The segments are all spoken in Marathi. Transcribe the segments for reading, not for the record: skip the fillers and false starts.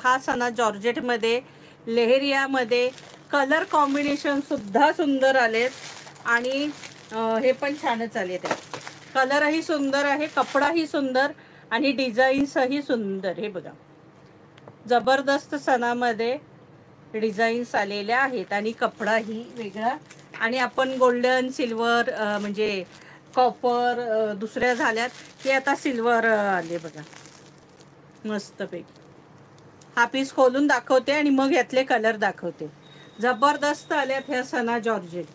हा सणा जॉर्जेटमध्ये, लेहेरियामध्ये कलर कॉम्बिनेशन सुद्धा सुंदर आलेत आणि हे पण छानच आलेत. कलरही सुंदर आहे, कपडाही सुंदर आणि डिझाईन्सही सुंदर. हे बघा, जबरदस्त सणामध्ये डिझाईन्स आलेल्या आहेत आणि कपडाही वेगळा. आणि आपण गोल्डन, सिल्वर म्हणजे कॉपर दुसऱ्या झाल्यात, की आता सिल्वर आले बघा मस्तपैकी. हा पीस खोलून दाखवते आणि मग यातले कलर दाखवते. जबरदस्त आल्यात ह्या सणा जॉर्जेट.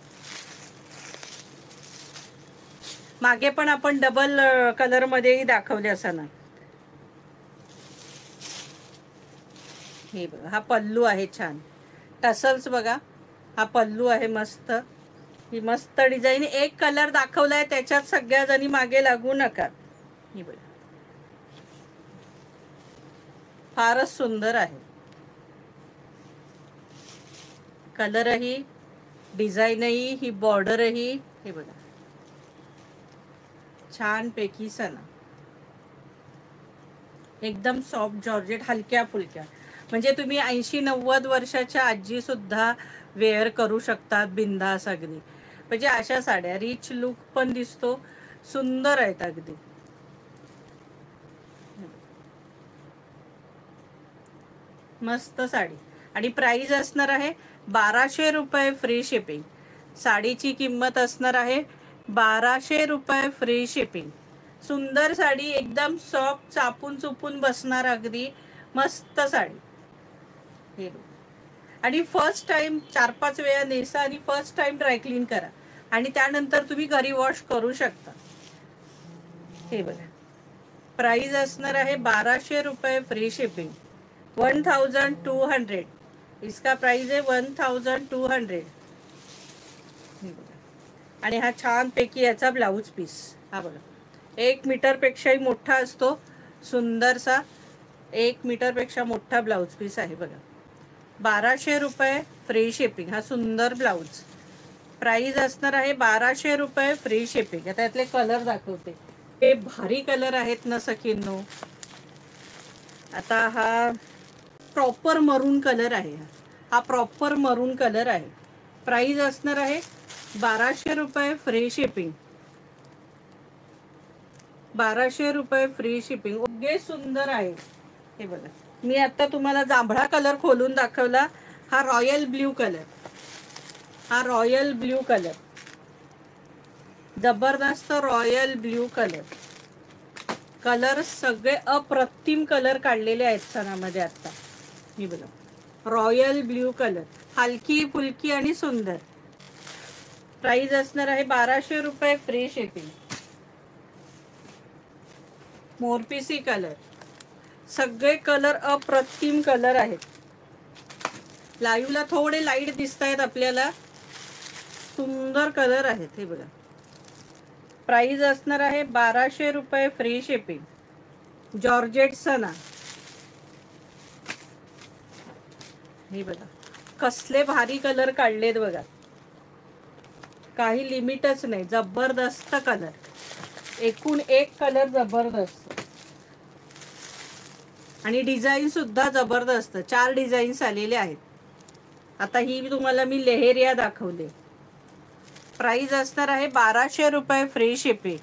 मागे पण आपण डबल कलर मध्येही दाखवले सणा. हे बघा, हा पल्लू आहे छान, टसल्स बघा, हा पल्लू आहे मस्त. ही मस्त डिझाईन. एक कलर दाखवलाय त्याच्यात सगळ्या जणी मागे लागू नका. ही बघा, फारच सुंदर आहे. कलरही, डिझाईनही, ही बॉर्डरही. हे बघा, छान पैकी सणा, एकदम सॉफ्ट जॉर्जेट, हलक्या फुलक्या. म्हणजे तुम्ही 80-90 वर्षाच्या आजी सुद्धा वेअर करू शकतात बिंदास अगदी. म्हणजे अशा साड्या रिच लुक पण दिसतो, सुंदर आहेत अगदी. मस्त साडी. आणि प्राइस असणार आहे 1200 रुपये फ्री शिपिंग. साडीची किंमत असणार आहे 1200 रुपये फ्री शिपिंग. सुंदर साडी, एकदम सॉफ्ट, चापून चुपून बसणार अगदी मस्त साडी. हे आणि फर्स्ट टाइम 4-5 वेळा नेसा आणि फर्स्ट टाइम ड्रायक्लीन करा आणि त्यानंतर तुम्ही घरी वॉश करू शकता. हे बघा, प्राइस असणार आहे 1200 रुपये फ्री शिपिंग. 1200. इसका प्राइस आहे 1200. आणि हा छान पैकी याचा ब्लाऊज पीस. हा बघा, 1 मीटरपेक्षाही मोठा असतो, सुंदरसा 1 मीटरपेक्षा मोठा ब्लाऊज पीस आहे बघा. 1200 रुपये फ्री शिपिंग. हा सुंदर ब्लाऊज. प्राइस असणार आहे 1200 रुपये फ्री शिपिंग. आता यातले कलर दाखवते. हे भारी कलर आहेत ना सखींनो. आता हा प्रॉपर मरून कलर आहे. हा प्रॉपर मरून कलर आहे. प्राइस असणार आहे 1200 रुपये फ्री शिपिंग. 1200 रुपये फ्री शिपिंग. ओके, सुंदर आहे. हे बघा, मी आता तुम्हाला जांभळा कलर खोलून दाखवला. हा रॉयल ब्ल्यू कलर. हा रॉयल ब्ल्यू कलर, जबरदस्त रॉयल ब्ल्यू कलर. कलर सगळे अप्रतिम कलर काढलेले आहेत सणामध्ये आता. मी बघा, रॉयल ब्ल्यू कलर, हलकी फुलकी आणि सुंदर. प्राइस असणार आहे 1200 रुपये फ्री शिपिंग. मोरपिसी कलर, सगळे कलर अप्रतिम कलर आहेत. लाईव्हला थोडे लाईट दिसत आहेत आपल्याला, सुंदर कलर आहेत. हे बघा, प्राइस असणार आहे 1200 रुपये फ्री शिपिंग. जॉर्जेट सणा. हे बघा, कसले भारी कलर काढलेत बघा, काही लिमिटच नाही. जबरदस्त कलर, एकूण एक कलर जबरदस्त. आणि डिझाईन सुद्धा जबरदस्त. 4 डिझाईन्स आलेले आहेत. आता ही तुम्हाला मी लेहेरिया दाखवले. प्राइस असणार आहे 1200 रुपये फ्री शिपिंग.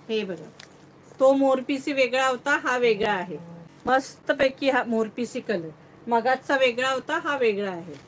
हे बघा, तो मोरपिसी वेगळा होता, हा वेगळा आहे. मस्तपैकी हा मोरपिसी कलर. मगाचा वेगळा होता, हा वेगळा आहे.